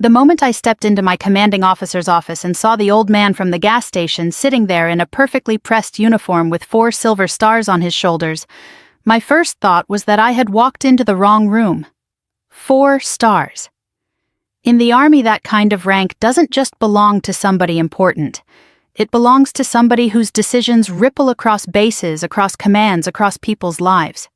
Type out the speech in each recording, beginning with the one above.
The moment I stepped into my commanding officer's office and saw the old man from the gas station sitting there in a perfectly pressed uniform with 4 silver stars on his shoulders, my first thought was that I had walked into the wrong room. 4 stars. In the army, that kind of rank doesn't just belong to somebody important. It belongs to somebody whose decisions ripple across bases, across commands, across people's lives.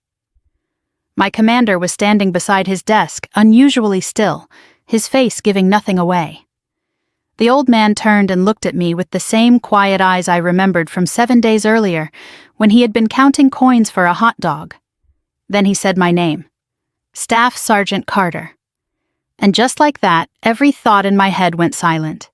My commander was standing beside his desk, unusually still, his face giving nothing away. The old man turned and looked at me with the same quiet eyes I remembered from 7 days earlier, when he had been counting coins for a hot dog. Then he said my name. Staff Sergeant Carter. And just like that, every thought in my head went silent.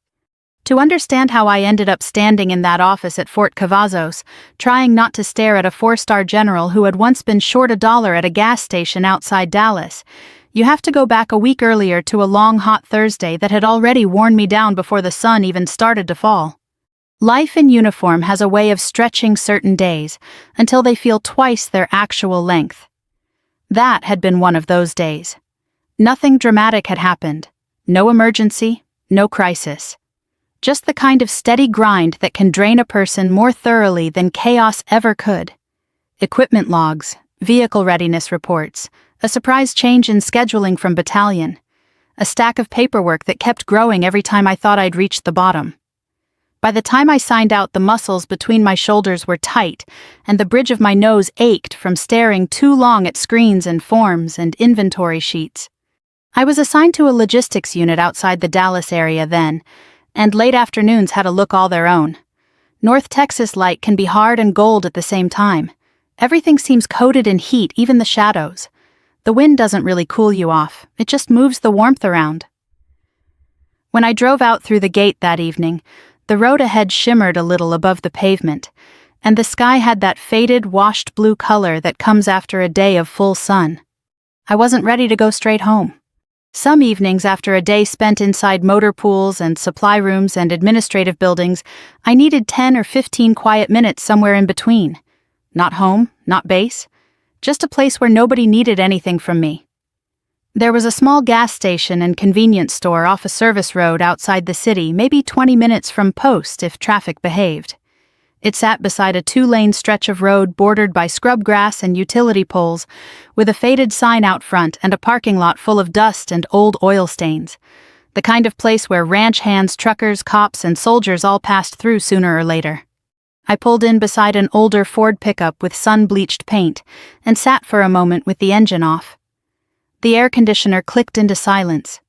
To understand how I ended up standing in that office at Fort Cavazos, trying not to stare at a 4-star general who had once been short $1 at a gas station outside Dallas, you have to go back a week earlier to a long hot Thursday that had already worn me down before the sun even started to fall. Life in uniform has a way of stretching certain days until they feel twice their actual length. That had been one of those days. Nothing dramatic had happened. No emergency, no crisis. Just the kind of steady grind that can drain a person more thoroughly than chaos ever could. Equipment logs, vehicle readiness reports, a surprise change in scheduling from battalion, a stack of paperwork that kept growing every time I thought I'd reached the bottom. By the time I signed out, the muscles between my shoulders were tight, and the bridge of my nose ached from staring too long at screens and forms and inventory sheets. I was assigned to a logistics unit outside the Dallas area then, and late afternoons had a look all their own. North Texas light can be hard and gold at the same time. Everything seems coated in heat, even the shadows. The wind doesn't really cool you off, it just moves the warmth around. When I drove out through the gate that evening, the road ahead shimmered a little above the pavement, and the sky had that faded, washed blue color that comes after a day of full sun. I wasn't ready to go straight home. Some evenings after a day spent inside motor pools and supply rooms and administrative buildings, I needed 10 or 15 quiet minutes somewhere in between. Not home, not base, just a place where nobody needed anything from me. There was a small gas station and convenience store off a service road outside the city, maybe 20 minutes from post if traffic behaved. It sat beside a 2-lane stretch of road bordered by scrub grass and utility poles, with a faded sign out front and a parking lot full of dust and old oil stains. The kind of place where ranch hands, truckers, cops, and soldiers all passed through sooner or later. I pulled in beside an older Ford pickup with sun-bleached paint and sat for a moment with the engine off. The air conditioner clicked into silence.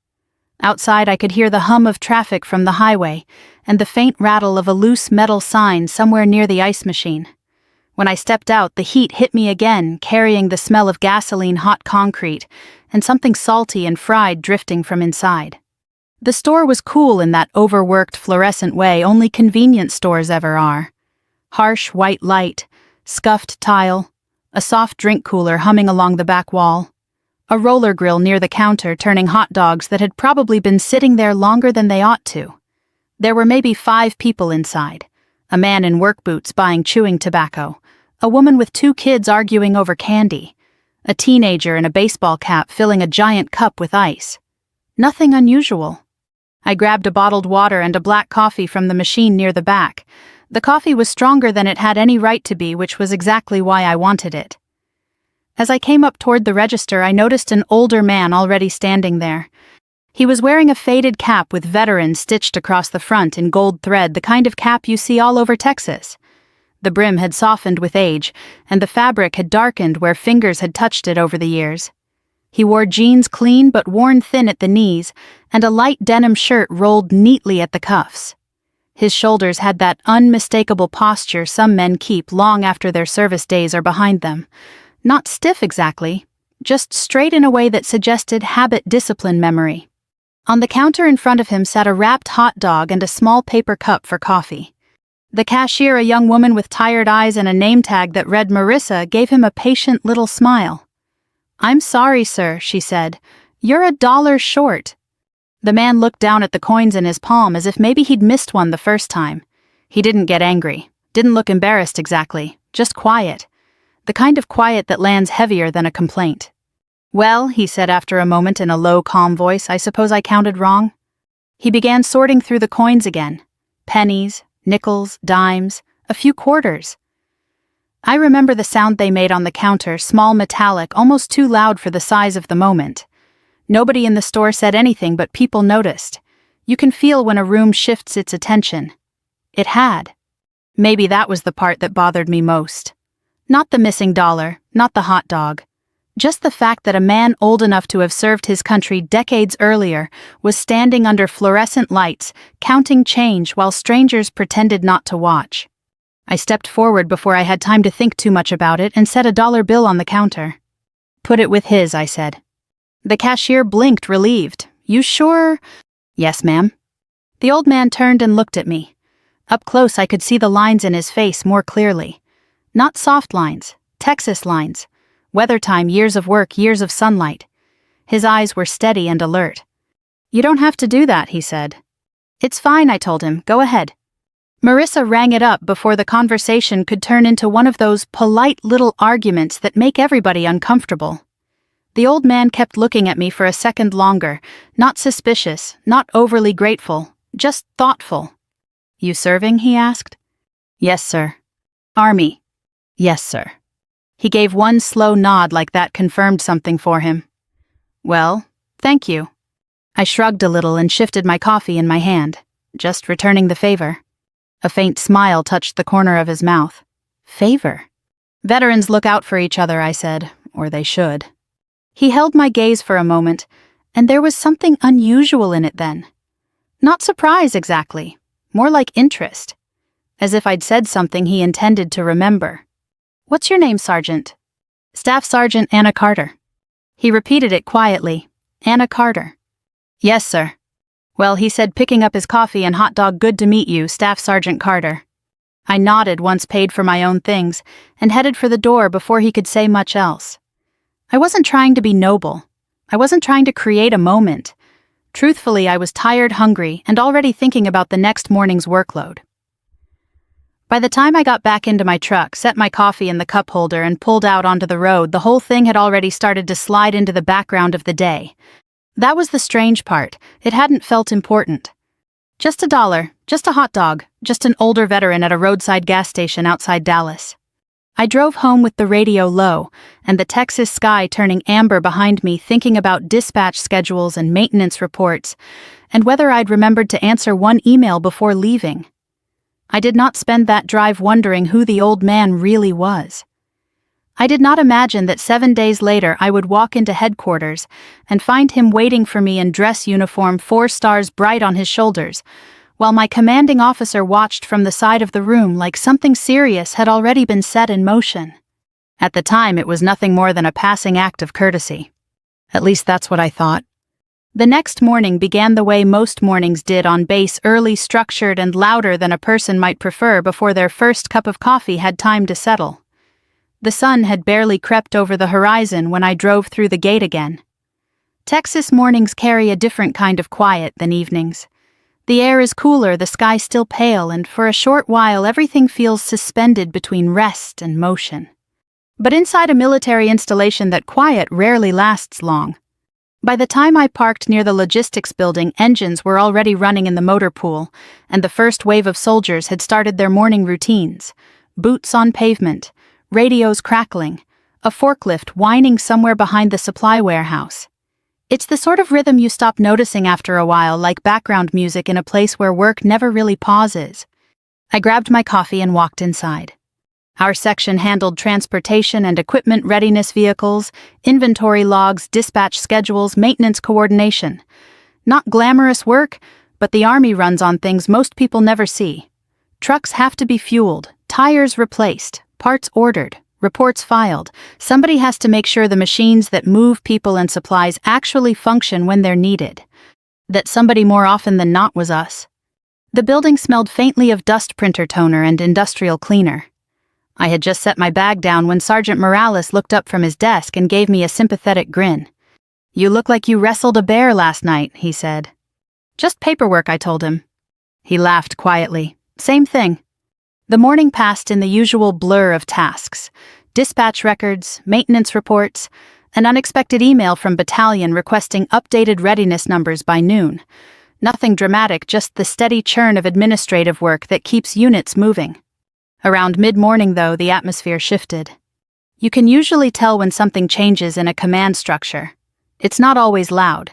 Outside I could hear the hum of traffic from the highway and the faint rattle of a loose metal sign somewhere near the ice machine. When I stepped out, the heat hit me again, carrying the smell of gasoline, hot concrete, and something salty and fried drifting from inside. The store was cool in that overworked fluorescent way only convenience stores ever are. Harsh white light, scuffed tile, a soft drink cooler humming along the back wall, a roller grill near the counter turning hot dogs that had probably been sitting there longer than they ought to. There were maybe 5 people inside, a man in work boots buying chewing tobacco, a woman with 2 kids arguing over candy, a teenager in a baseball cap filling a giant cup with ice. Nothing unusual. I grabbed a bottled water and a black coffee from the machine near the back. The coffee was stronger than it had any right to be, which was exactly why I wanted it. As I came up toward the register, I noticed an older man already standing there. He was wearing a faded cap with veteran stitched across the front in gold thread, the kind of cap you see all over Texas. The brim had softened with age, and the fabric had darkened where fingers had touched it over the years. He wore jeans clean but worn thin at the knees, and a light denim shirt rolled neatly at the cuffs. His shoulders had that unmistakable posture some men keep long after their service days are behind them. Not stiff exactly, just straight in a way that suggested habit-discipline memory. On the counter in front of him sat a wrapped hot dog and a small paper cup for coffee. The cashier, a young woman with tired eyes and a name tag that read Marissa, gave him a patient little smile. "I'm sorry, sir," she said. "You're $1 short." The man looked down at the coins in his palm as if maybe he'd missed one the first time. He didn't get angry, didn't look embarrassed exactly, just quiet. The kind of quiet that lands heavier than a complaint. "Well," he said after a moment in a low, calm voice, "I suppose I counted wrong?" He began sorting through the coins again. Pennies, nickels, dimes, a few quarters. I remember the sound they made on the counter, small, metallic, almost too loud for the size of the moment. Nobody in the store said anything, but people noticed. You can feel when a room shifts its attention. It had. Maybe that was the part that bothered me most. Not the missing dollar, not the hot dog. Just the fact that a man old enough to have served his country decades earlier was standing under fluorescent lights, counting change while strangers pretended not to watch. I stepped forward before I had time to think too much about it and set a dollar bill on the counter. "Put it with his," I said. The cashier blinked, relieved. "You sure?" "Yes, ma'am." The old man turned and looked at me. Up close I could see the lines in his face more clearly. Not soft lines, Texas lines. Weather time, years of work, years of sunlight. His eyes were steady and alert. "You don't have to do that," he said. "It's fine," I told him. "Go ahead." Marissa rang it up before the conversation could turn into one of those polite little arguments that make everybody uncomfortable. The old man kept looking at me for a second longer, not suspicious, not overly grateful, just thoughtful. "You serving?" he asked. "Yes, sir." "Army?" "Yes, sir." He gave one slow nod like that confirmed something for him. "Well, thank you." I shrugged a little and shifted my coffee in my hand, just returning the favor. A faint smile touched the corner of his mouth. "Favor?" "Veterans look out for each other," I said, "or they should." He held my gaze for a moment, and there was something unusual in it then. Not surprise exactly, more like interest, as if I'd said something he intended to remember. "What's your name, Sergeant?" "Staff Sergeant Anna Carter." He repeated it quietly. "Anna Carter." "Yes, sir." "Well," he said, picking up his coffee and hot dog, "good to meet you, Staff Sergeant Carter." I nodded, once paid for my own things, and headed for the door before he could say much else. I wasn't trying to be noble. I wasn't trying to create a moment. Truthfully, I was tired, hungry, and already thinking about the next morning's workload. By the time I got back into my truck, set my coffee in the cup holder, and pulled out onto the road, the whole thing had already started to slide into the background of the day. That was the strange part. It hadn't felt important. Just $1, just a hot dog, just an older veteran at a roadside gas station outside Dallas. I drove home with the radio low, and the Texas sky turning amber behind me, thinking about dispatch schedules and maintenance reports, and whether I'd remembered to answer one email before leaving. I did not spend that drive wondering who the old man really was. I did not imagine that 7 days later I would walk into headquarters and find him waiting for me in dress uniform, 4 stars bright on his shoulders, while my commanding officer watched from the side of the room like something serious had already been set in motion. At the time, it was nothing more than a passing act of courtesy. At least that's what I thought. The next morning began the way most mornings did, on base, early, structured, and louder than a person might prefer before their first cup of coffee had time to settle. The sun had barely crept over the horizon when I drove through the gate again. Texas mornings carry a different kind of quiet than evenings. The air is cooler, the sky still pale, and for a short while everything feels suspended between rest and motion. But inside a military installation, that quiet rarely lasts long. By the time I parked near the logistics building, engines were already running in the motor pool, and the first wave of soldiers had started their morning routines. Boots on pavement, radios crackling, a forklift whining somewhere behind the supply warehouse. It's the sort of rhythm you stop noticing after a while, like background music in a place where work never really pauses. I grabbed my coffee and walked inside. Our section handled transportation and equipment readiness vehicles, inventory logs, dispatch schedules, maintenance coordination. Not glamorous work, but the Army runs on things most people never see. Trucks have to be fueled, tires replaced, parts ordered, reports filed. Somebody has to make sure the machines that move people and supplies actually function when they're needed. That somebody more often than not was us. The building smelled faintly of dust printer toner and industrial cleaner. I had just set my bag down when Sergeant Morales looked up from his desk and gave me a sympathetic grin. "You look like you wrestled a bear last night," he said. "Just paperwork," I told him. He laughed quietly. "Same thing." The morning passed in the usual blur of tasks. Dispatch records, maintenance reports, an unexpected email from battalion requesting updated readiness numbers by noon. Nothing dramatic, just the steady churn of administrative work that keeps units moving. Around mid-morning, though, the atmosphere shifted. You can usually tell when something changes in a command structure. It's not always loud.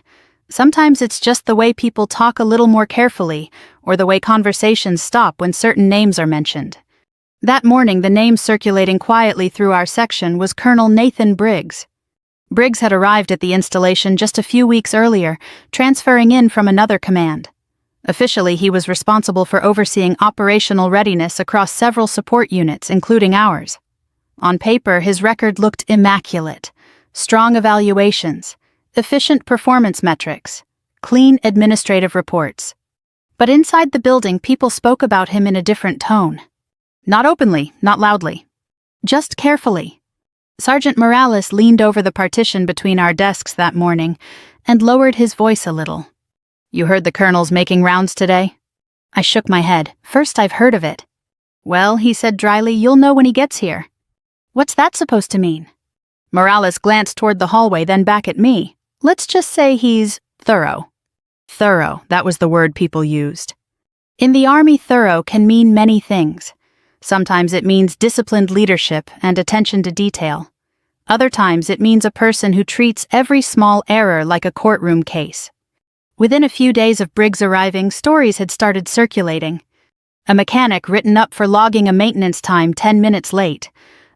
Sometimes it's just the way people talk a little more carefully, or the way conversations stop when certain names are mentioned. That morning, the name circulating quietly through our section was Colonel Nathan Briggs. Briggs had arrived at the installation just a few weeks earlier, transferring in from another command. Officially, he was responsible for overseeing operational readiness across several support units, including ours. On paper, his record looked immaculate. Strong evaluations, efficient performance metrics, clean administrative reports. But inside the building, people spoke about him in a different tone. Not openly, not loudly. Just carefully. Sergeant Morales leaned over the partition between our desks that morning and lowered his voice a little. "You heard the colonel's making rounds today?" I shook my head. "First I've heard of it." "Well," he said dryly, "you'll know when he gets here." "What's that supposed to mean?" Morales glanced toward the hallway, then back at me. "Let's just say he's thorough." Thorough, that was the word people used. In the Army, thorough can mean many things. Sometimes it means disciplined leadership and attention to detail. Other times it means a person who treats every small error like a courtroom case. Within a few days of Briggs arriving, stories had started circulating. A mechanic written up for logging a maintenance time 10 minutes late.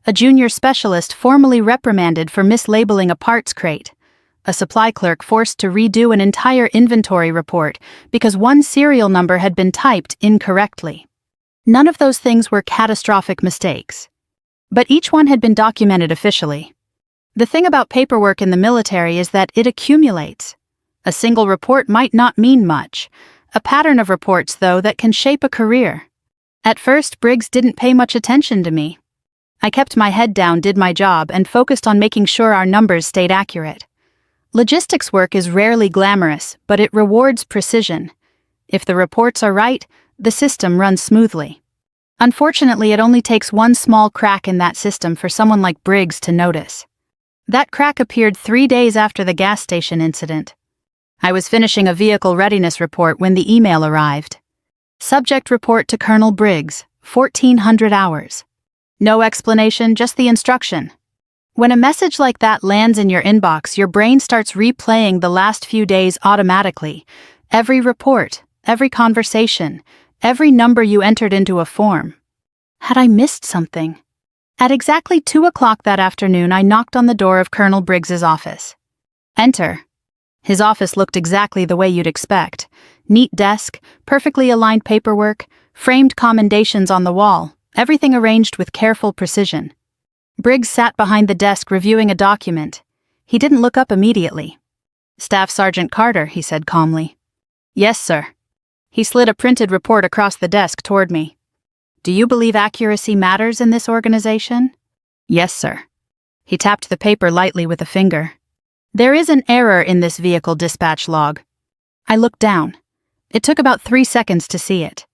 A junior specialist formally reprimanded for mislabeling a parts crate. A supply clerk forced to redo an entire inventory report because one serial number had been typed incorrectly. None of those things were catastrophic mistakes. But each one had been documented officially. The thing about paperwork in the military is that it accumulates. A single report might not mean much. A pattern of reports, though, that can shape a career. At first, Briggs didn't pay much attention to me. I kept my head down, did my job, and focused on making sure our numbers stayed accurate. Logistics work is rarely glamorous, but it rewards precision. If the reports are right, the system runs smoothly. Unfortunately, it only takes one small crack in that system for someone like Briggs to notice. That crack appeared 3 days after the gas station incident. I was finishing a vehicle readiness report when the email arrived. Subject report to Colonel Briggs, 1400 hours. No explanation, just the instruction. When a message like that lands in your inbox, your brain starts replaying the last few days automatically. Every report, every conversation, every number you entered into a form. Had I missed something? At exactly 2 o'clock that afternoon, I knocked on the door of Colonel Briggs's office. "Enter." His office looked exactly the way you'd expect. Neat desk, perfectly aligned paperwork, framed commendations on the wall, everything arranged with careful precision. Briggs sat behind the desk reviewing a document. He didn't look up immediately. "Staff Sergeant Carter," he said calmly. "Yes, sir." He slid a printed report across the desk toward me. "Do you believe accuracy matters in this organization?" "Yes, sir." He tapped the paper lightly with a finger. "There is an error in this vehicle dispatch log." I looked down. It took about 3 seconds to see it.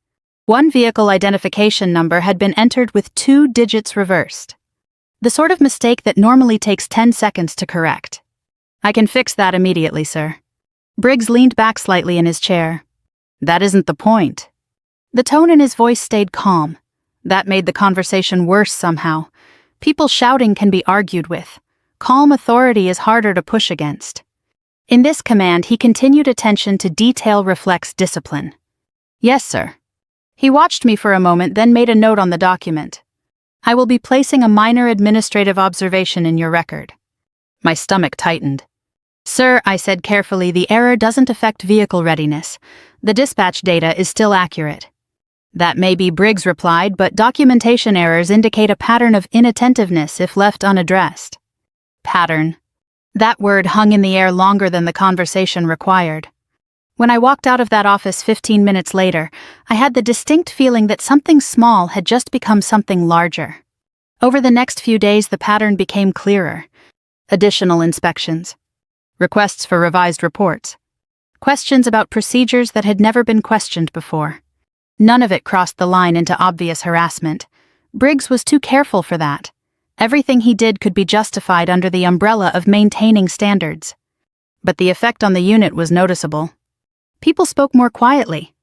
One vehicle identification number had been entered with 2 digits reversed. The sort of mistake that normally takes 10 seconds to correct. "I can fix that immediately, sir." Briggs leaned back slightly in his chair. "That isn't the point." The tone in his voice stayed calm. That made the conversation worse somehow. People shouting can be argued with. Calm authority is harder to push against. In this command, he continued. Attention to detail reflects discipline. "Yes, sir." He watched me for a moment, then made a note on the document. "I will be placing a minor administrative observation in your record." My stomach tightened. "Sir," I said carefully, "the error doesn't affect vehicle readiness. The dispatch data is still accurate." "That may be," Briggs replied, "but documentation errors indicate a pattern of inattentiveness if left unaddressed." Pattern. That word hung in the air longer than the conversation required. When I walked out of that office 15 minutes later, I had the distinct feeling that something small had just become something larger. Over the next few days, the pattern became clearer. Additional inspections. Requests for revised reports. Questions about procedures that had never been questioned before. None of it crossed the line into obvious harassment. Briggs was too careful for that. Everything he did could be justified under the umbrella of maintaining standards. But the effect on the unit was noticeable. People spoke more quietly.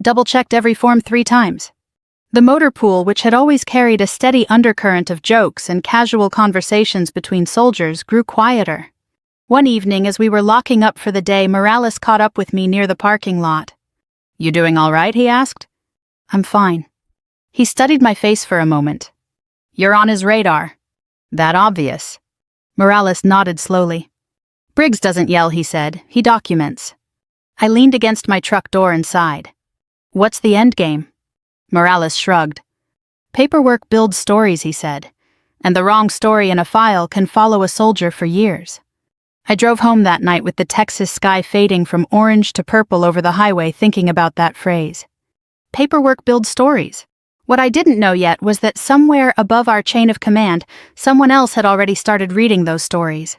Double-checked every form 3 times. The motor pool, which had always carried a steady undercurrent of jokes and casual conversations between soldiers, grew quieter. One evening, as we were locking up for the day, Morales caught up with me near the parking lot. "You doing all right?" he asked. "I'm fine." He studied my face for a moment. "You're on his radar." "That obvious?" Morales nodded slowly. "Briggs doesn't yell," he said. "He documents." I leaned against my truck door and sighed. "What's the end game?" Morales shrugged. "Paperwork builds stories," he said, "and the wrong story in a file can follow a soldier for years." I drove home that night with the Texas sky fading from orange to purple over the highway, thinking about that phrase. Paperwork builds stories. What I didn't know yet was that somewhere above our chain of command, someone else had already started reading those stories.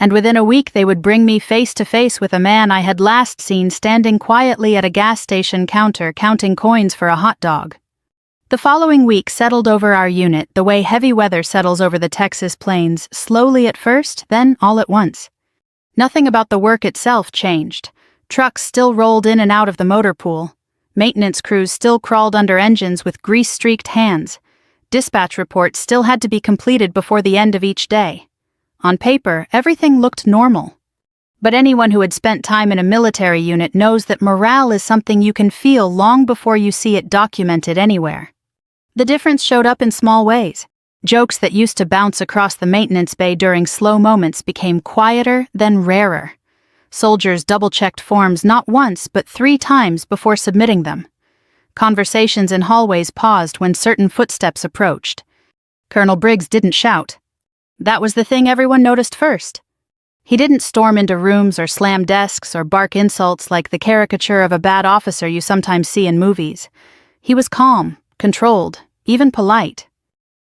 And within a week they would bring me face to face with a man I had last seen standing quietly at a gas station counter counting coins for a hot dog. The following week settled over our unit the way heavy weather settles over the Texas plains, slowly at first, then all at once. Nothing about the work itself changed. Trucks still rolled in and out of the motor pool. Maintenance crews still crawled under engines with grease-streaked hands. Dispatch reports still had to be completed before the end of each day. On paper, everything looked normal. But anyone who had spent time in a military unit knows that morale is something you can feel long before you see it documented anywhere. The difference showed up in small ways. Jokes that used to bounce across the maintenance bay during slow moments became quieter, then rarer. Soldiers double-checked forms not once but 3 times before submitting them. Conversations in hallways paused when certain footsteps approached. Colonel Briggs didn't shout. That was the thing everyone noticed first. He didn't storm into rooms or slam desks or bark insults like the caricature of a bad officer you sometimes see in movies. He was calm, controlled, even polite.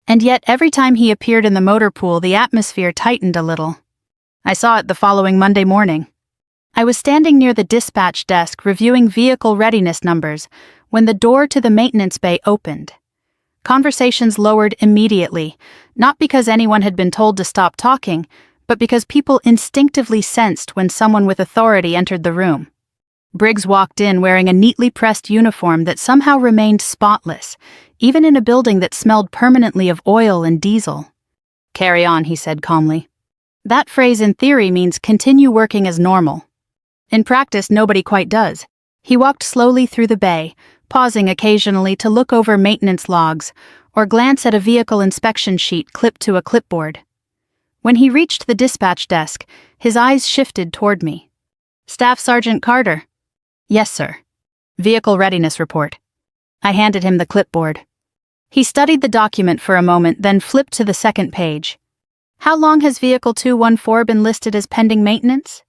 And yet every time he appeared in the motor pool, the atmosphere tightened a little. I saw it the following Monday morning. I was standing near the dispatch desk reviewing vehicle readiness numbers when the door to the maintenance bay opened. Conversations lowered immediately, not because anyone had been told to stop talking, but because people instinctively sensed when someone with authority entered the room. Briggs walked in wearing a neatly pressed uniform that somehow remained spotless, even in a building that smelled permanently of oil and diesel. "Carry on," he said calmly. That phrase in theory means continue working as normal. In practice, nobody quite does. He walked slowly through the bay, pausing occasionally to look over maintenance logs or glance at a vehicle inspection sheet clipped to a clipboard. When he reached the dispatch desk, his eyes shifted toward me. "Staff Sergeant Carter." "Yes, sir." "Vehicle readiness report." I handed him the clipboard. He studied the document for a moment, then flipped to the second page. "How long has Vehicle 214 been listed as pending maintenance?"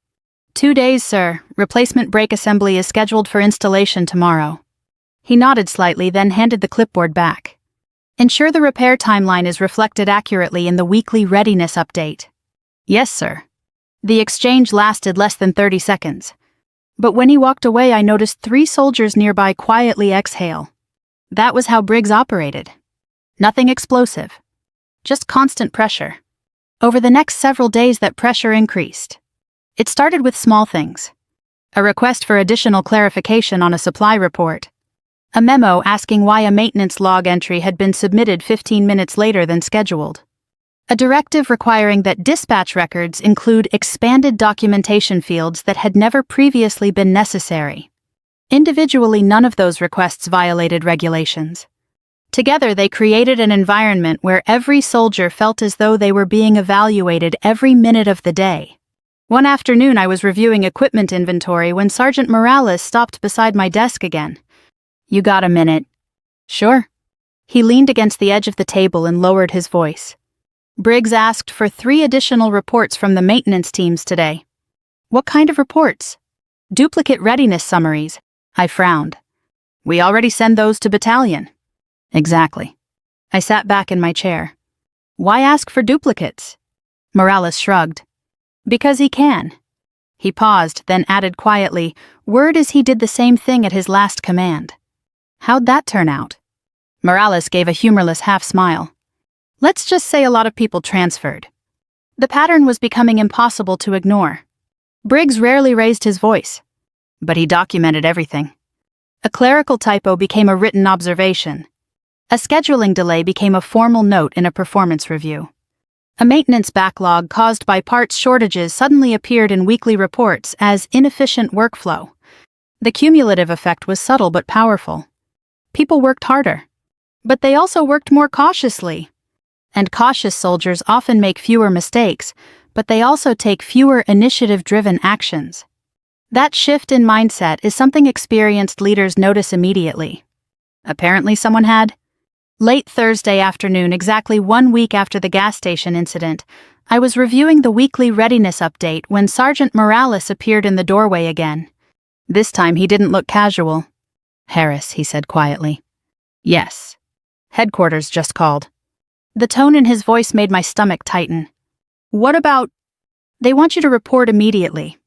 2 days, sir. Replacement brake assembly is scheduled for installation tomorrow." He nodded slightly, then handed the clipboard back. "Ensure the repair timeline is reflected accurately in the weekly readiness update." "Yes, sir." The exchange lasted less than 30 seconds. But when he walked away, I noticed 3 soldiers nearby quietly exhale. That was how Briggs operated. Nothing explosive. Just constant pressure. Over the next several days, that pressure increased. It started with small things. A request for additional clarification on a supply report. A memo asking why a maintenance log entry had been submitted 15 minutes later than scheduled. A directive requiring that dispatch records include expanded documentation fields that had never previously been necessary. Individually, none of those requests violated regulations. Together, they created an environment where every soldier felt as though they were being evaluated every minute of the day. One afternoon, I was reviewing equipment inventory when Sergeant Morales stopped beside my desk again. "You got a minute?" "Sure." He leaned against the edge of the table and lowered his voice. "Briggs asked for 3 additional reports from the maintenance teams today." "What kind of reports?" "Duplicate readiness summaries." I frowned. "We already send those to battalion." "Exactly." I sat back in my chair. "Why ask for duplicates?" Morales shrugged. "Because he can." He paused, then added quietly, "Word is he did the same thing at his last command." "How'd that turn out?" Morales gave a humorless half-smile. "Let's just say a lot of people transferred." The pattern was becoming impossible to ignore. Briggs rarely raised his voice. But he documented everything. A clerical typo became a written observation. A scheduling delay became a formal note in a performance review. A maintenance backlog caused by parts shortages suddenly appeared in weekly reports as inefficient workflow. The cumulative effect was subtle but powerful. People worked harder. But they also worked more cautiously. And cautious soldiers often make fewer mistakes, but they also take fewer initiative-driven actions. That shift in mindset is something experienced leaders notice immediately. Apparently someone had. Late Thursday afternoon, exactly 1 week after the gas station incident, I was reviewing the weekly readiness update when Sergeant Morales appeared in the doorway again. This time he didn't look casual. "Harris," he said quietly. "Yes. Headquarters just called." The tone in his voice made my stomach tighten. "What about—" "They want you to report immediately."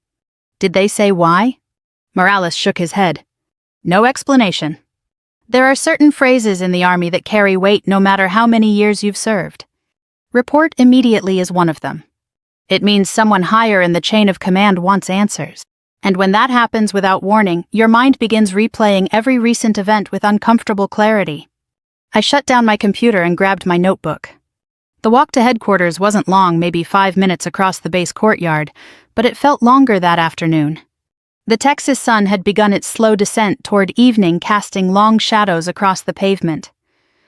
"Did they say why?" Morales shook his head. "No explanation. There are certain phrases in the Army that carry weight no matter how many years you've served. Report immediately is one of them. It means someone higher in the chain of command wants answers. And when that happens without warning, your mind begins replaying every recent event with uncomfortable clarity." I shut down my computer and grabbed my notebook. The walk to headquarters wasn't long, maybe 5 minutes across the base courtyard, but it felt longer that afternoon. The Texas sun had begun its slow descent toward evening, casting long shadows across the pavement.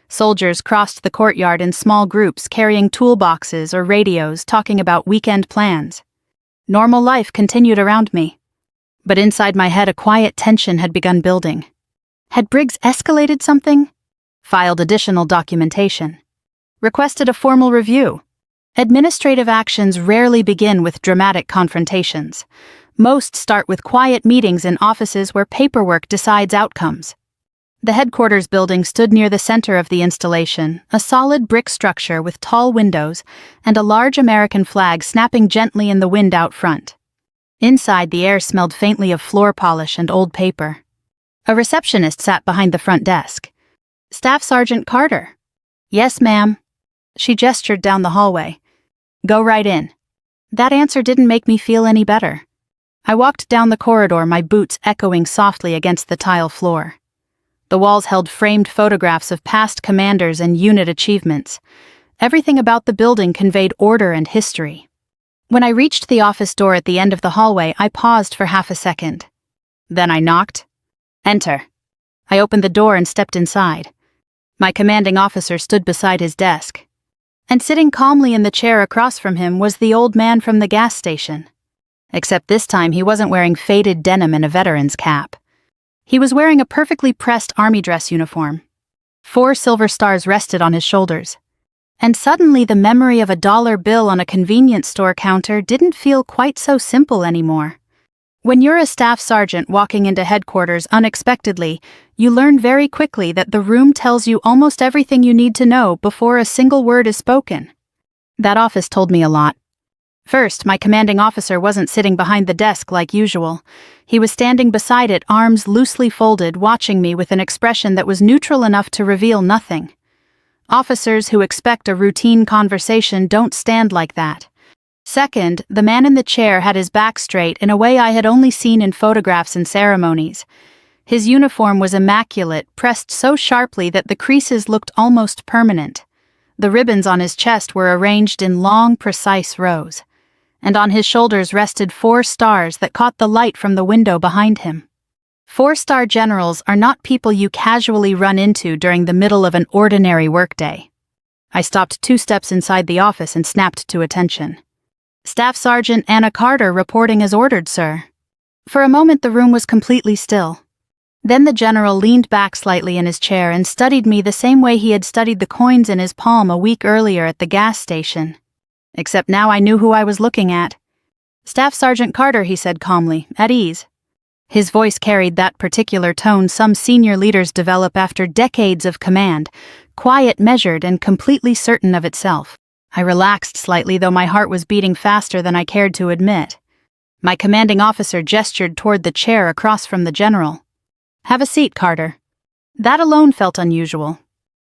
Soldiers crossed the courtyard in small groups, carrying toolboxes or radios, talking about weekend plans. Normal life continued around me. But inside my head, a quiet tension had begun building. Had Briggs escalated something? Filed additional documentation. Requested a formal review. Administrative actions rarely begin with dramatic confrontations. Most start with quiet meetings in offices where paperwork decides outcomes. The headquarters building stood near the center of the installation, a solid brick structure with tall windows and a large American flag snapping gently in the wind out front. Inside, the air smelled faintly of floor polish and old paper. A receptionist sat behind the front desk. "Staff Sergeant Carter." "Yes, ma'am." She gestured down the hallway. "Go right in." That answer didn't make me feel any better. I walked down the corridor, my boots echoing softly against the tile floor. The walls held framed photographs of past commanders and unit achievements. Everything about the building conveyed order and history. When I reached the office door at the end of the hallway, I paused for half a second. Then I knocked. "Enter." I opened the door and stepped inside. My commanding officer stood beside his desk. And sitting calmly in the chair across from him was the old man from the gas station. Except this time he wasn't wearing faded denim and a veteran's cap. He was wearing a perfectly pressed army dress uniform. 4 silver stars rested on his shoulders. And suddenly the memory of a dollar bill on a convenience store counter didn't feel quite so simple anymore. When you're a staff sergeant walking into headquarters unexpectedly, you learn very quickly that the room tells you almost everything you need to know before a single word is spoken. That office told me a lot. First, my commanding officer wasn't sitting behind the desk like usual. He was standing beside it, arms loosely folded, watching me with an expression that was neutral enough to reveal nothing. Officers who expect a routine conversation don't stand like that. Second, the man in the chair had his back straight in a way I had only seen in photographs and ceremonies. His uniform was immaculate, pressed so sharply that the creases looked almost permanent. The ribbons on his chest were arranged in long, precise rows. And on his shoulders rested 4 stars that caught the light from the window behind him. 4-star generals are not people you casually run into during the middle of an ordinary workday. I stopped 2 steps inside the office and snapped to attention. "Staff Sergeant Anna Carter reporting as ordered, sir." For a moment the room was completely still. Then the general leaned back slightly in his chair and studied me the same way he had studied the coins in his palm a week earlier at the gas station. Except now I knew who I was looking at. "Staff Sergeant Carter," he said calmly, "at ease." His voice carried that particular tone some senior leaders develop after decades of command, quiet, measured, and completely certain of itself. I relaxed slightly, though my heart was beating faster than I cared to admit. My commanding officer gestured toward the chair across from the general. "Have a seat, Carter." That alone felt unusual.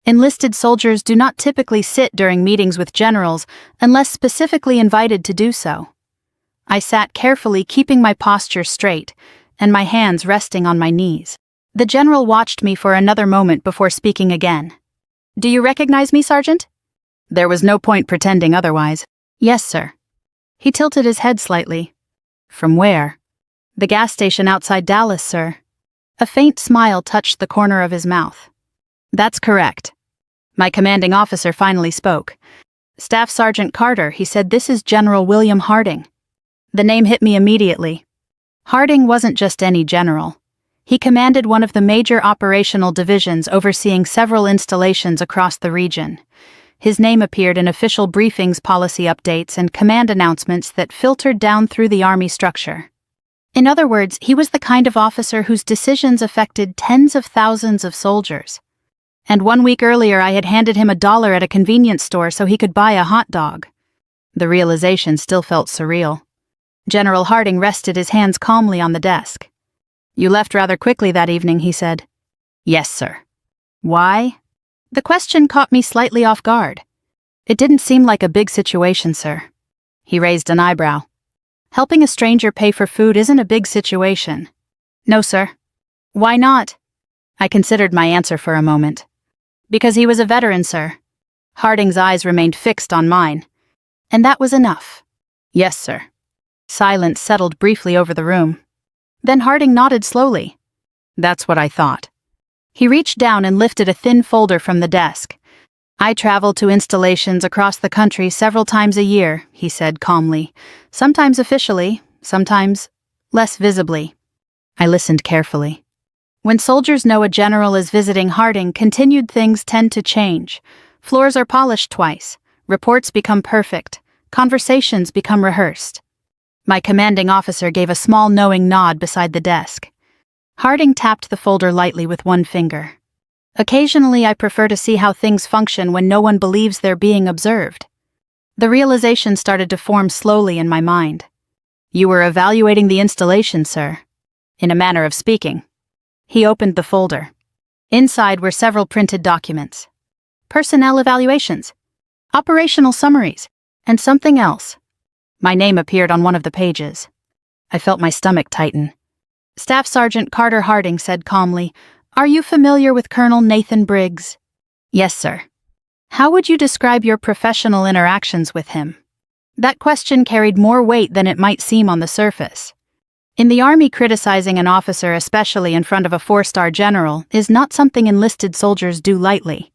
Enlisted soldiers do not typically sit during meetings with generals unless specifically invited to do so. I sat carefully, keeping my posture straight, and my hands resting on my knees. The general watched me for another moment before speaking again. "Do you recognize me, Sergeant?" There was no point pretending otherwise. "Yes, sir." He tilted his head slightly. "From where?" "The gas station outside Dallas, sir." A faint smile touched the corner of his mouth. "That's correct." My commanding officer finally spoke. "Staff Sergeant Carter," he said, "this is General William Harding." The name hit me immediately. Harding wasn't just any general. He commanded one of the major operational divisions overseeing several installations across the region. His name appeared in official briefings, policy updates, and command announcements that filtered down through the Army structure. In other words, he was the kind of officer whose decisions affected tens of thousands of soldiers. And 1 week earlier I had handed him $1 at a convenience store so he could buy a hot dog. The realization still felt surreal. General Harding rested his hands calmly on the desk. "You left rather quickly that evening," he said. "Yes, sir." "Why?" The question caught me slightly off guard. "It didn't seem like a big situation, sir." He raised an eyebrow. "Helping a stranger pay for food isn't a big situation." "No, sir." "Why not?" I considered my answer for a moment. "Because he was a veteran, sir." Harding's eyes remained fixed on mine. "And that was enough." "Yes, sir." Silence settled briefly over the room. Then Harding nodded slowly. "That's what I thought." He reached down and lifted a thin folder from the desk. "I travel to installations across the country several times a year," he said calmly. "Sometimes officially, sometimes less visibly." I listened carefully. When soldiers know a general is visiting, Harding continued, things tend to change. Floors are polished twice. Reports become perfect. Conversations become rehearsed. My commanding officer gave a small knowing nod beside the desk. Harding tapped the folder lightly with one finger. "Occasionally I prefer to see how things function when no one believes they're being observed." The realization started to form slowly in my mind. "You were evaluating the installation, sir." "In a manner of speaking." He opened the folder. Inside were several printed documents. Personnel evaluations, operational summaries, and something else. My name appeared on one of the pages. I felt my stomach tighten. Staff Sergeant Carter, Harding said calmly, "Are you familiar with Colonel Nathan Briggs?" "Yes, sir." "How would you describe your professional interactions with him?" That question carried more weight than it might seem on the surface. In the Army, criticizing an officer, especially in front of a 4-star general, is not something enlisted soldiers do lightly.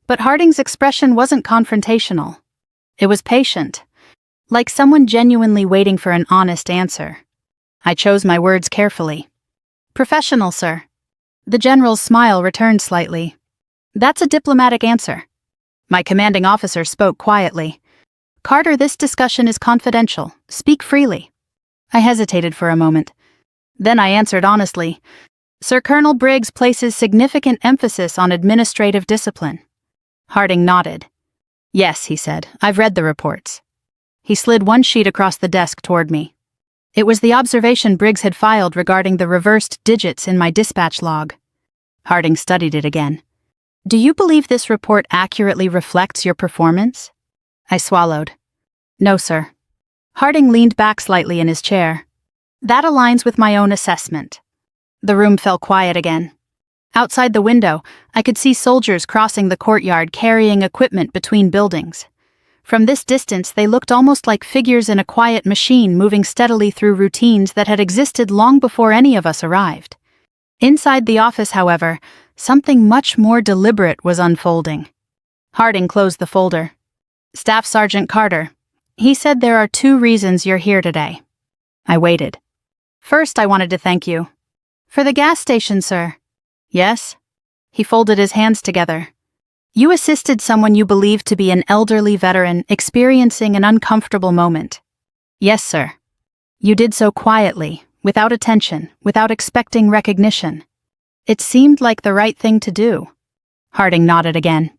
But Harding's expression wasn't confrontational. It was patient, like someone genuinely waiting for an honest answer. I chose my words carefully. "Professional, sir." The general's smile returned slightly. "That's a diplomatic answer." My commanding officer spoke quietly. "Carter, this discussion is confidential. Speak freely." I hesitated for a moment. Then I answered honestly. "Sir, Colonel Briggs places significant emphasis on administrative discipline." Harding nodded. "Yes," he said, "I've read the reports." He slid one sheet across the desk toward me. It was the observation Briggs had filed regarding the reversed digits in my dispatch log. Harding studied it again. "Do you believe this report accurately reflects your performance?" I swallowed. "No, sir." Harding leaned back slightly in his chair. "That aligns with my own assessment." The room fell quiet again. Outside the window, I could see soldiers crossing the courtyard carrying equipment between buildings. From this distance, they looked almost like figures in a quiet machine moving steadily through routines that had existed long before any of us arrived. Inside the office, however, something much more deliberate was unfolding. Harding closed the folder. "Staff Sergeant Carter," he said, "there are 2 reasons you're here today." I waited. "First, I wanted to thank you." "For the gas station, sir." "Yes?" He folded his hands together. "You assisted someone you believed to be an elderly veteran experiencing an uncomfortable moment." "Yes, sir." "You did so quietly, without attention, without expecting recognition. It seemed like the right thing to do." Harding nodded again.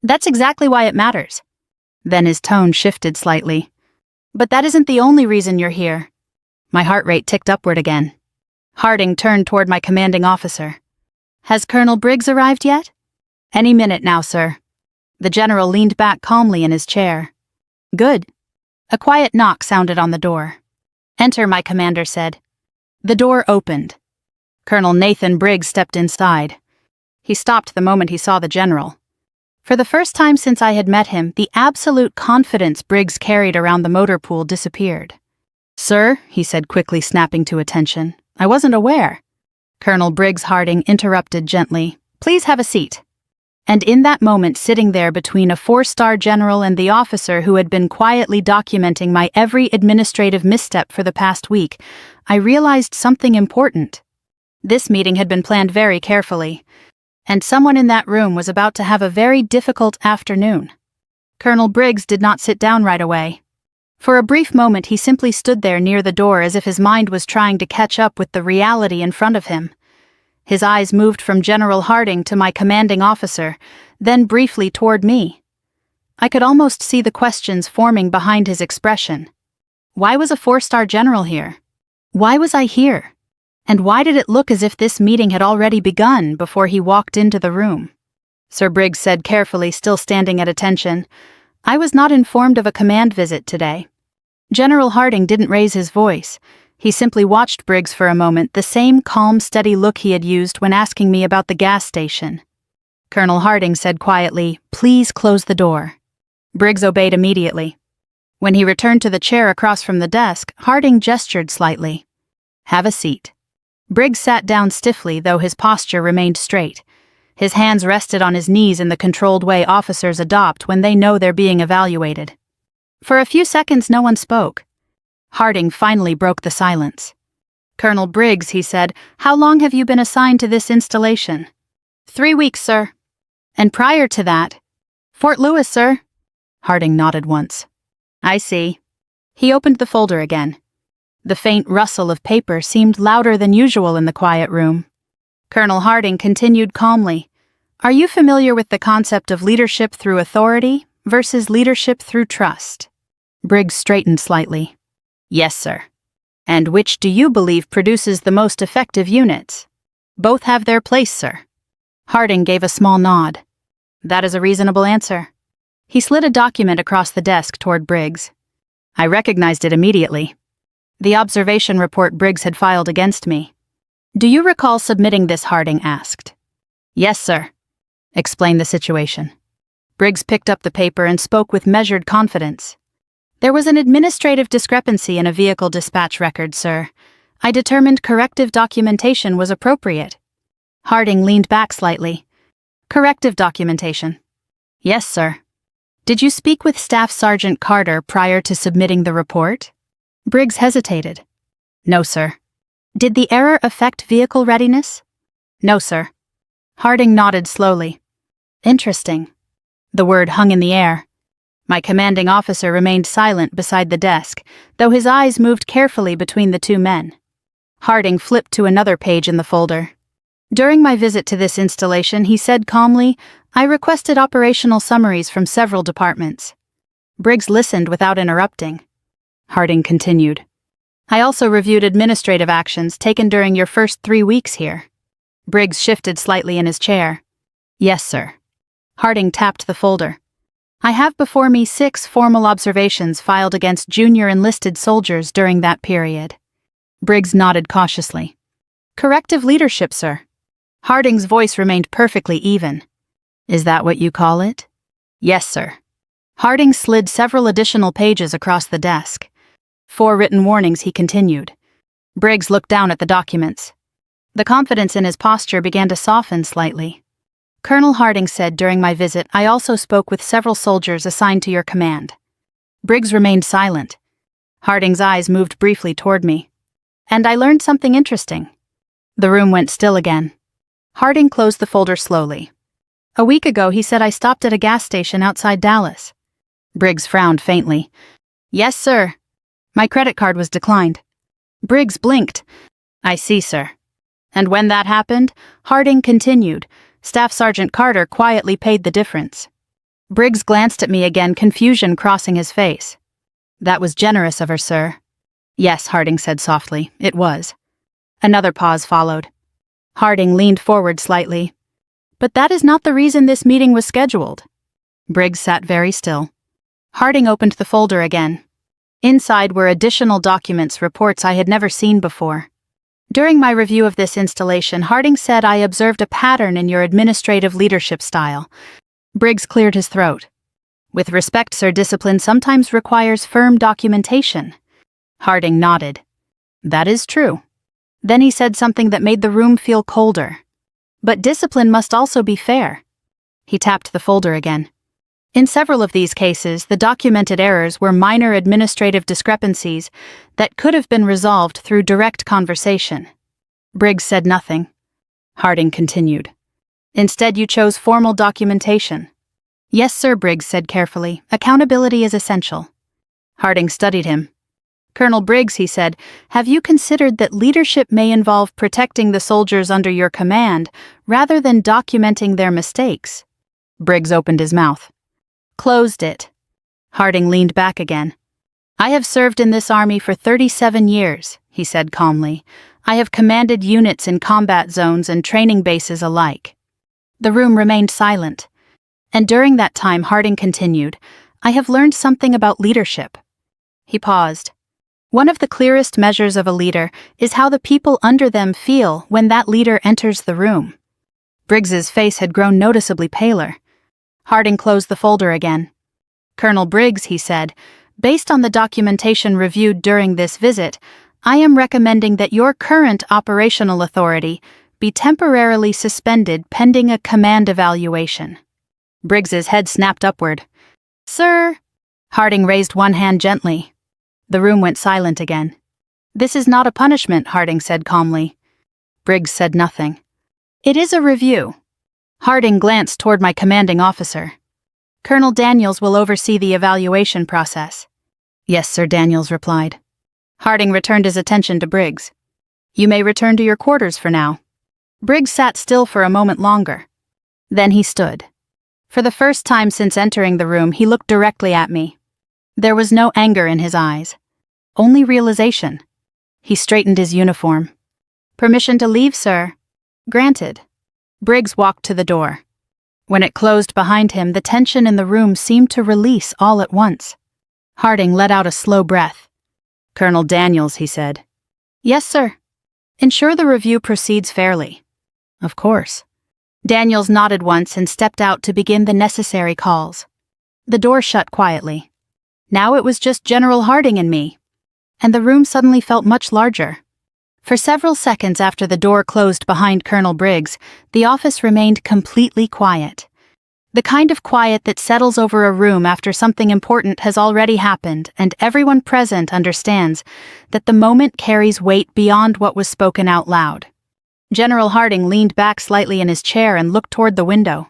"That's exactly why it matters." Then his tone shifted slightly. "But that isn't the only reason you're here." My heart rate ticked upward again. Harding turned toward my commanding officer. "Has Colonel Briggs arrived yet?" "Any minute now, sir." The general leaned back calmly in his chair. "Good." A quiet knock sounded on the door. "Enter," my commander said. The door opened. Colonel Nathan Briggs stepped inside. He stopped the moment he saw the general. For the first time since I had met him, the absolute confidence Briggs carried around the motor pool disappeared. "Sir," he said quickly, snapping to attention, "I wasn't aware." Colonel Briggs Harding interrupted gently, "Please have a seat." And in that moment, sitting there between a 4-star general and the officer who had been quietly documenting my every administrative misstep for the past week, I realized something important. This meeting had been planned very carefully, and someone in that room was about to have a very difficult afternoon. Colonel Briggs did not sit down right away. For a brief moment he simply stood there near the door as if his mind was trying to catch up with the reality in front of him. His eyes moved from General Harding to my commanding officer, then briefly toward me. I could almost see the questions forming behind his expression. Why was a 4-star general here? Why was I here? And why did it look as if this meeting had already begun before he walked into the room? Sir Briggs said carefully, still standing at attention, "I was not informed of a command visit today." General Harding didn't raise his voice. He simply watched Briggs for a moment, the same calm, steady look he had used when asking me about the gas station. Colonel Harding said quietly, "Please close the door." Briggs obeyed immediately. When he returned to the chair across from the desk, Harding gestured slightly. "Have a seat." Briggs sat down stiffly, though his posture remained straight. His hands rested on his knees in the controlled way officers adopt when they know they're being evaluated. For a few seconds no one spoke. Harding finally broke the silence. "Colonel Briggs," he said, "how long have you been assigned to this installation?" 3 weeks, sir." "And prior to that?" "Fort Lewis, sir." Harding nodded once. "I see." He opened the folder again. The faint rustle of paper seemed louder than usual in the quiet room. Colonel Harding continued calmly, "Are you familiar with the concept of leadership through authority versus leadership through trust?" Briggs straightened slightly. "Yes, sir." "And which do you believe produces the most effective units?" "Both have their place, sir." Harding gave a small nod. "That is a reasonable answer." He slid a document across the desk toward Briggs. I recognized it immediately. The observation report Briggs had filed against me. "Do you recall submitting this?" Harding asked. "Yes, sir." "Explain the situation." Briggs picked up the paper and spoke with measured confidence. "There was an administrative discrepancy in a vehicle dispatch record, sir. I determined corrective documentation was appropriate." Harding leaned back slightly. "Corrective documentation?" "Yes, sir." "Did you speak with Staff Sergeant Carter prior to submitting the report?" Briggs hesitated. "No, sir." "Did the error affect vehicle readiness?" "No, sir." Harding nodded slowly. "Interesting." The word hung in the air. My commanding officer remained silent beside the desk, though his eyes moved carefully between the two men. Harding flipped to another page in the folder. "During my visit to this installation," he said calmly, "I requested operational summaries from several departments." Briggs listened without interrupting. Harding continued. "I also reviewed administrative actions taken during your first 3 weeks here." Briggs shifted slightly in his chair. "Yes, sir." Harding tapped the folder. "I have before me 6 formal observations filed against junior enlisted soldiers during that period." Briggs nodded cautiously. "Corrective leadership, sir." Harding's voice remained perfectly even. "Is that what you call it?" "Yes, sir." Harding slid several additional pages across the desk. 4 written warnings, he continued. Briggs looked down at the documents. The confidence in his posture began to soften slightly. "Colonel Harding said during my visit I also spoke with several soldiers assigned to your command." Briggs remained silent. Harding's eyes moved briefly toward me. "And I learned something interesting." The room went still again. Harding closed the folder slowly. "A week ago he said I stopped at a gas station outside Dallas." Briggs frowned faintly. "Yes, sir. My credit card was declined." Briggs blinked. "I see, sir." "And when that happened," Harding continued, "Staff Sergeant Carter quietly paid the difference." Briggs glanced at me again, confusion crossing his face. "That was generous of her, sir." "Yes," Harding said softly, "it was." Another pause followed. Harding leaned forward slightly. "But that is not the reason this meeting was scheduled." Briggs sat very still. Harding opened the folder again. Inside were additional documents, reports I had never seen before. During my review of this installation, Harding said I observed a pattern in your administrative leadership style. Briggs cleared his throat. With respect, sir, discipline sometimes requires firm documentation. Harding nodded. That is true. Then he said something that made the room feel colder. But discipline must also be fair. He tapped the folder again. In several of these cases, the documented errors were minor administrative discrepancies that could have been resolved through direct conversation. Briggs said nothing. Harding continued. Instead, you chose formal documentation. Yes, sir, Briggs said carefully. Accountability is essential. Harding studied him. Colonel Briggs, he said, have you considered that leadership may involve protecting the soldiers under your command rather than documenting their mistakes? Briggs opened his mouth. Closed it. Harding leaned back again. I have served in this army for 37 years, he said calmly. I have commanded units in combat zones and training bases alike. The room remained silent. And during that time, Harding continued, I have learned something about leadership. He paused. One of the clearest measures of a leader is how the people under them feel when that leader enters the room. Briggs's face had grown noticeably paler. Harding closed the folder again. Colonel Briggs, he said, based on the documentation reviewed during this visit, I am recommending that your current operational authority be temporarily suspended pending a command evaluation. Briggs's head snapped upward. Sir? Harding raised one hand gently. The room went silent again. This is not a punishment, Harding said calmly. Briggs said nothing. It is a review. Harding glanced toward my commanding officer. Colonel Daniels will oversee the evaluation process. Yes, Sir, Daniels replied. Harding returned his attention to Briggs. You may return to your quarters for now. Briggs sat still for a moment longer. Then he stood. For the first time since entering the room, he looked directly at me. There was no anger in his eyes, only realization. He straightened his uniform. Permission to leave, sir? Granted. Briggs walked to the door. When it closed behind him, the tension in the room seemed to release all at once. Harding let out a slow breath. Colonel Daniels, he said. Yes, sir. Ensure the review proceeds fairly. Of course. Daniels nodded once and stepped out to begin the necessary calls. The door shut quietly. Now it was just General Harding and me. And the room suddenly felt much larger. For several seconds after the door closed behind Colonel Briggs, the office remained completely quiet. The kind of quiet that settles over a room after something important has already happened and everyone present understands that the moment carries weight beyond what was spoken out loud. General Harding leaned back slightly in his chair and looked toward the window.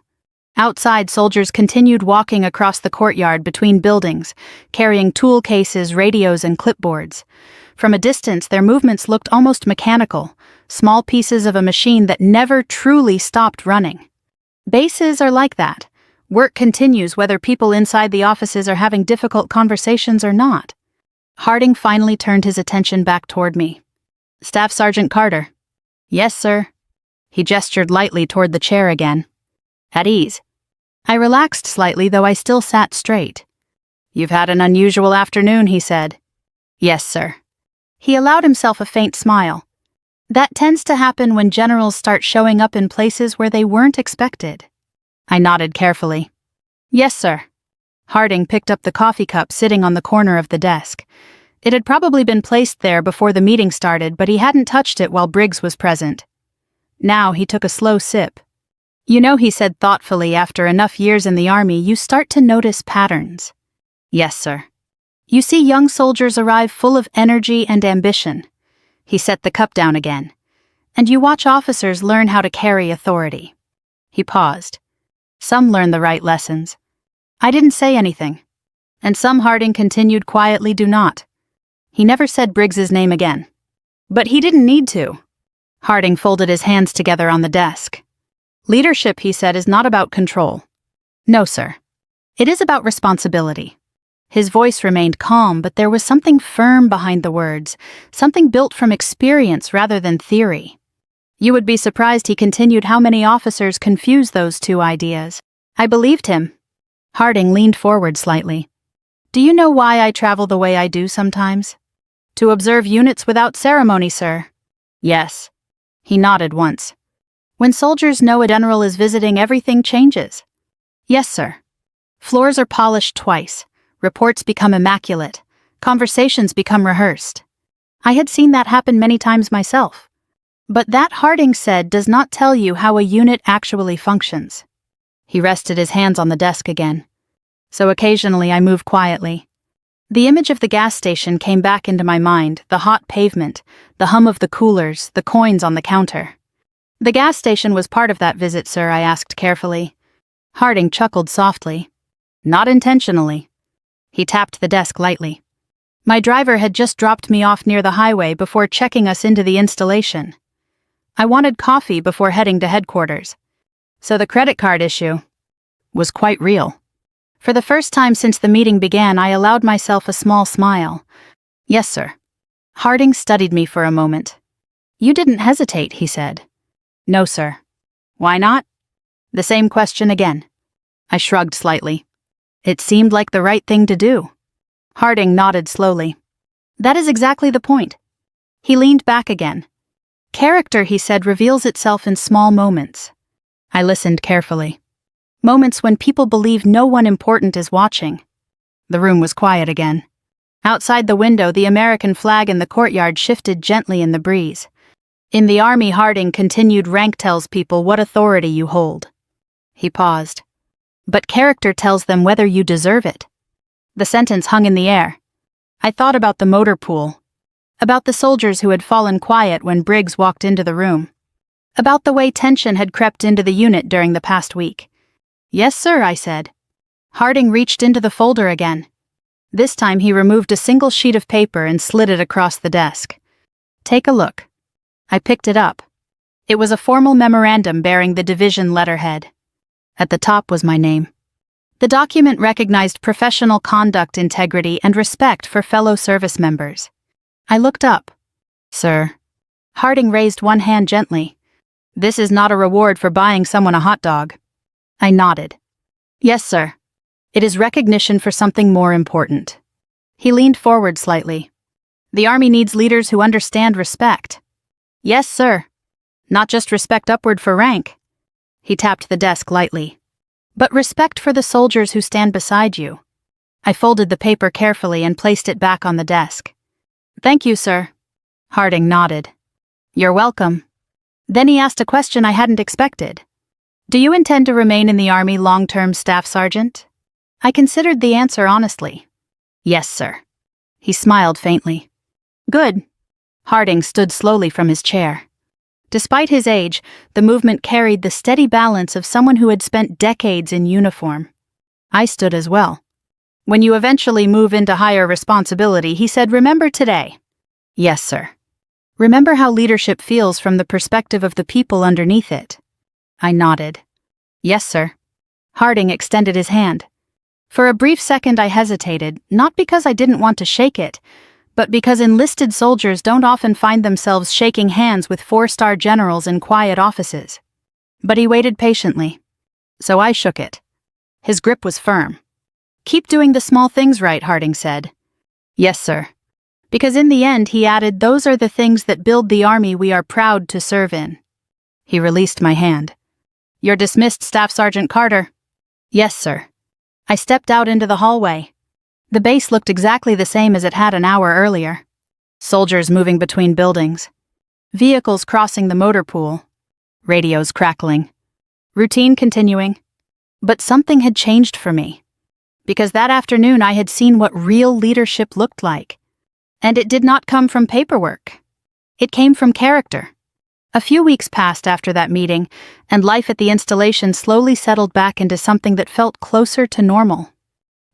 Outside, soldiers continued walking across the courtyard between buildings, carrying tool cases, radios, and clipboards. From a distance, their movements looked almost mechanical, small pieces of a machine that never truly stopped running. Bases are like that. Work continues whether people inside the offices are having difficult conversations or not. Harding finally turned his attention back toward me. Staff Sergeant Carter. Yes, sir. He gestured lightly toward the chair again. At ease. I relaxed slightly, though I still sat straight. You've had an unusual afternoon, he said. Yes, sir. He allowed himself a faint smile. That tends to happen when generals start showing up in places where they weren't expected. I nodded carefully. Yes, sir. Harding picked up the coffee cup sitting on the corner of the desk. It had probably been placed there before the meeting started, but he hadn't touched it while Briggs was present. Now he took a slow sip. You know, he said thoughtfully, after enough years in the army, you start to notice patterns. Yes, sir. You see young soldiers arrive full of energy and ambition. He set the cup down again. And you watch officers learn how to carry authority. He paused. Some learn the right lessons. I didn't say anything. And some, Harding continued quietly, do not. He never said Briggs's name again. But he didn't need to. Harding folded his hands together on the desk. Leadership, he said, is not about control. No, sir. It is about responsibility. His voice remained calm, but there was something firm behind the words, something built from experience rather than theory. You would be surprised, he continued, how many officers confuse those two ideas. I believed him. Harding leaned forward slightly. Do you know why I travel the way I do sometimes? To observe units without ceremony, sir. Yes. He nodded once. When soldiers know a general is visiting, everything changes. Yes, sir. Floors are polished twice. Reports become immaculate. Conversations become rehearsed. I had seen that happen many times myself. But that, Harding said, does not tell you how a unit actually functions. He rested his hands on the desk again. So occasionally I move quietly. The image of the gas station came back into my mind, the hot pavement, the hum of the coolers, the coins on the counter. The gas station was part of that visit, sir, I asked carefully. Harding chuckled softly. Not intentionally. He tapped the desk lightly. My driver had just dropped me off near the highway before checking us into the installation. I wanted coffee before heading to headquarters. So the credit card issue was quite real. For the first time since the meeting began, I allowed myself a small smile. Yes, sir. Harding studied me for a moment. You didn't hesitate, he said. No, sir. Why not? The same question again. I shrugged slightly. It seemed like the right thing to do. Harding nodded slowly. That is exactly the point. He leaned back again. Character, he said, reveals itself in small moments. I listened carefully. Moments when people believe no one important is watching. The room was quiet again. Outside the window, the American flag in the courtyard shifted gently in the breeze. In the army, Harding continued, rank tells people what authority you hold. He paused. But character tells them whether you deserve it. The sentence hung in the air. I thought about the motor pool. About the soldiers who had fallen quiet when Briggs walked into the room. About the way tension had crept into the unit during the past week. Yes, sir, I said. Harding reached into the folder again. This time he removed a single sheet of paper and slid it across the desk. Take a look. I picked it up. It was a formal memorandum bearing the division letterhead. At the top was my name. The document recognized professional conduct, integrity, and respect for fellow service members. I looked up. Sir. Harding raised one hand gently. This is not a reward for buying someone a hot dog. I nodded. Yes, sir. It is recognition for something more important. He leaned forward slightly. The Army needs leaders who understand respect. Yes, sir. Not just respect upward for rank. He tapped the desk lightly. But respect for the soldiers who stand beside you. I folded the paper carefully and placed it back on the desk. Thank you, sir. Harding nodded. You're welcome. Then he asked a question I hadn't expected. Do you intend to remain in the Army long-term, Staff Sergeant? I considered the answer honestly. Yes, sir. He smiled faintly. Good. Harding stood slowly from his chair. Despite his age, the movement carried the steady balance of someone who had spent decades in uniform. I stood as well. When you eventually move into higher responsibility, he said, remember today. Yes, sir. Remember how leadership feels from the perspective of the people underneath it. I nodded. Yes, sir. Harding extended his hand. For a brief second I hesitated, not because I didn't want to shake it, but because enlisted soldiers don't often find themselves shaking hands with 4-star generals in quiet offices. But he waited patiently. So I shook it. His grip was firm. Keep doing the small things right, Harding said. Yes, sir. Because in the end, he added, those are the things that build the Army we are proud to serve in. He released my hand. You're dismissed, Staff Sergeant Carter. Yes, sir. I stepped out into the hallway. The base looked exactly the same as it had an hour earlier. Soldiers moving between buildings. Vehicles crossing the motor pool. Radios crackling. Routine continuing. But something had changed for me. Because that afternoon I had seen what real leadership looked like. And it did not come from paperwork. It came from character. A few weeks passed after that meeting, and life at the installation slowly settled back into something that felt closer to normal.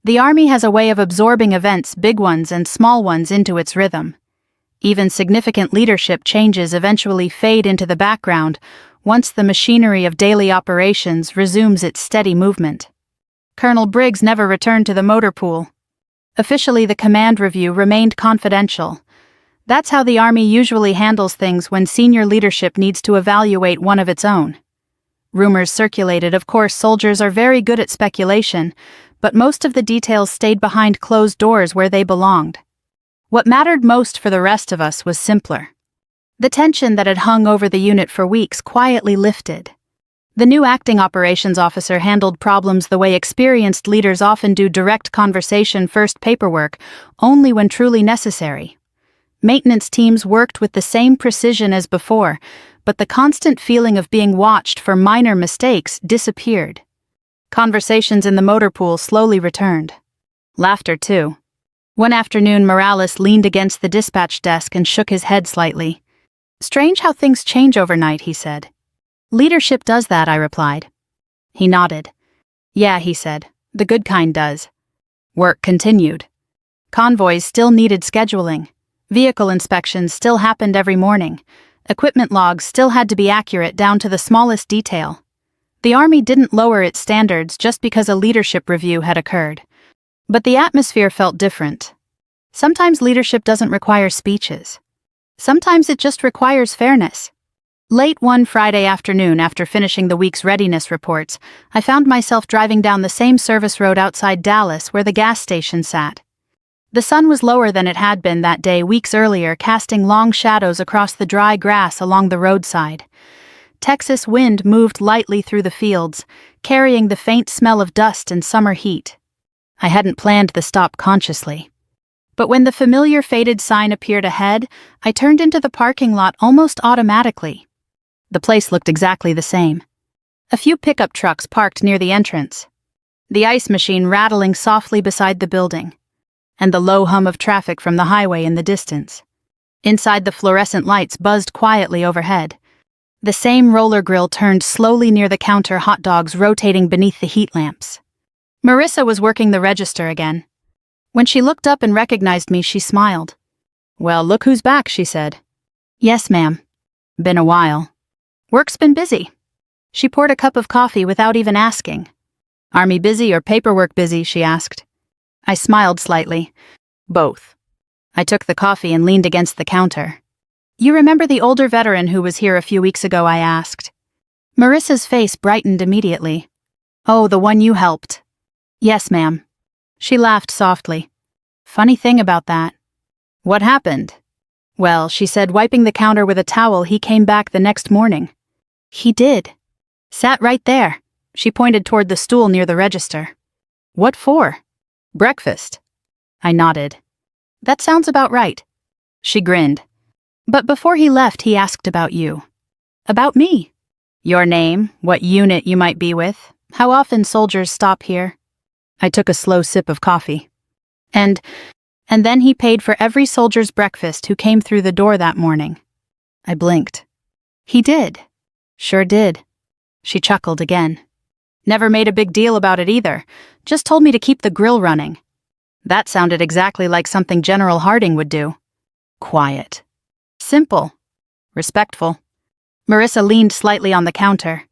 The Army has a way of absorbing events, big ones and small ones, into its rhythm. Even significant leadership changes eventually fade into the background once the machinery of daily operations resumes its steady movement. Colonel Briggs never returned to the motor pool. Officially, the command review remained confidential. That's how the Army usually handles things when senior leadership needs to evaluate one of its own. Rumors circulated, of course. Soldiers are very good at speculation, but most of the details stayed behind closed doors where they belonged. What mattered most for the rest of us was simpler. The tension that had hung over the unit for weeks quietly lifted. The new acting operations officer handled problems the way experienced leaders often do: direct conversation, first paperwork, only when truly necessary. Maintenance teams worked with the same precision as before, but the constant feeling of being watched for minor mistakes disappeared. Conversations in the motor pool slowly returned. Laughter, too. One afternoon, Morales leaned against the dispatch desk and shook his head slightly. "Strange how things change overnight," he said. "Leadership does that," I replied. He nodded. "Yeah," he said, "the good kind does." Work continued. Convoys still needed scheduling. Vehicle inspections still happened every morning. Equipment logs still had to be accurate down to the smallest detail. The Army didn't lower its standards just because a leadership review had occurred. But the atmosphere felt different. Sometimes leadership doesn't require speeches. Sometimes it just requires fairness. Late one Friday afternoon, after finishing the week's readiness reports, I found myself driving down the same service road outside Dallas where the gas station sat. The sun was lower than it had been that day weeks earlier, casting long shadows across the dry grass along the roadside. Texas wind moved lightly through the fields, carrying the faint smell of dust and summer heat. I hadn't planned the stop consciously. But when the familiar faded sign appeared ahead, I turned into the parking lot almost automatically. The place looked exactly the same. A few pickup trucks parked near the entrance. The ice machine rattling softly beside the building. And the low hum of traffic from the highway in the distance. Inside, the fluorescent lights buzzed quietly overhead. The same roller grill turned slowly near the counter, hot dogs rotating beneath the heat lamps. Marissa was working the register again. When she looked up and recognized me, she smiled. "Well, look who's back," she said. "Yes, ma'am. Been a while." "Work's been busy." She poured a cup of coffee without even asking. "Army busy or paperwork busy?" she asked. I smiled slightly. "Both." I took the coffee and leaned against the counter. "You remember the older veteran who was here a few weeks ago?" I asked. Marissa's face brightened immediately. "Oh, the one you helped." "Yes, ma'am." She laughed softly. "Funny thing about that." "What happened?" "Well," she said, wiping the counter with a towel, "he came back the next morning." "He did." "Sat right there." She pointed toward the stool near the register. "What for?" "Breakfast." I nodded. "That sounds about right." She grinned. "But before he left, he asked about you." "About me?" "Your name, what unit you might be with, how often soldiers stop here." I took a slow sip of coffee. And then he paid for every soldier's breakfast who came through the door that morning." I blinked. "He did?" "Sure did." She chuckled again. "Never made a big deal about it either. Just told me to keep the grill running." That sounded exactly like something General Harding would do. Quiet. Simple. Respectful. Marissa leaned slightly on the counter.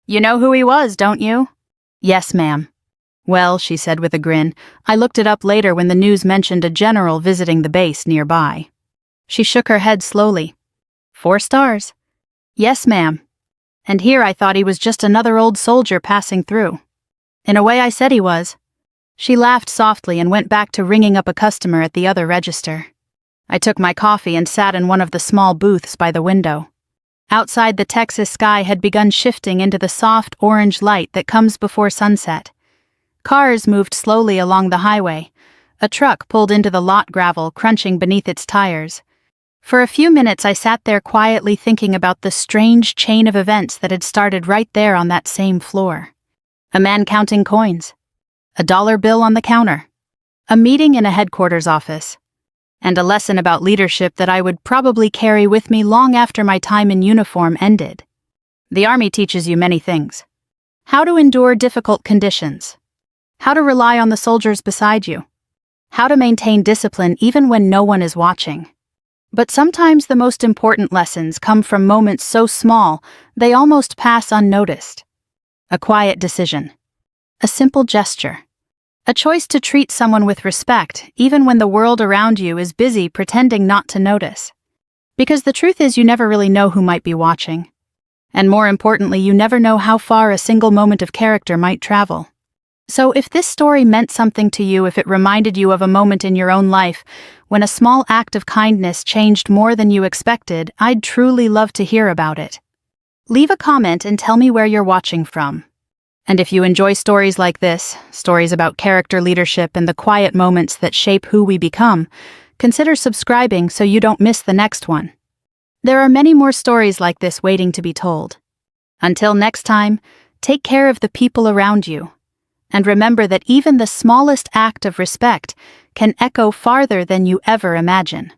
"You know who he was, don't you?" "Yes, ma'am." "Well," she said with a grin, "I looked it up later when the news mentioned a general visiting the base nearby." She shook her head slowly. 4 stars. "Yes, ma'am. And here I thought he was just another old soldier passing through." "In a way, I said he was." She laughed softly and went back to ringing up a customer at the other register. I took my coffee and sat in one of the small booths by the window. Outside, the Texas sky had begun shifting into the soft orange light that comes before sunset. Cars moved slowly along the highway. A truck pulled into the lot gravel, crunching beneath its tires. For a few minutes I sat there quietly thinking about the strange chain of events that had started right there on that same floor. A man counting coins. A dollar bill on the counter. A meeting in a headquarters office. And a lesson about leadership that I would probably carry with me long after my time in uniform ended. The Army teaches you many things. How to endure difficult conditions. How to rely on the soldiers beside you. How to maintain discipline even when no one is watching. But sometimes the most important lessons come from moments so small they almost pass unnoticed. A quiet decision. A simple gesture. A choice to treat someone with respect even when the world around you is busy pretending not to notice. Because the truth is, you never really know who might be watching. And more importantly, you never know how far a single moment of character might travel. So if this story meant something to you, if it reminded you of a moment in your own life when a small act of kindness changed more than you expected, I'd truly love to hear about it. Leave a comment and tell me where you're watching from. And if you enjoy stories like this, stories about character leadership and the quiet moments that shape who we become, consider subscribing so you don't miss the next one. There are many more stories like this waiting to be told. Until next time, take care of the people around you. And remember that even the smallest act of respect can echo farther than you ever imagine.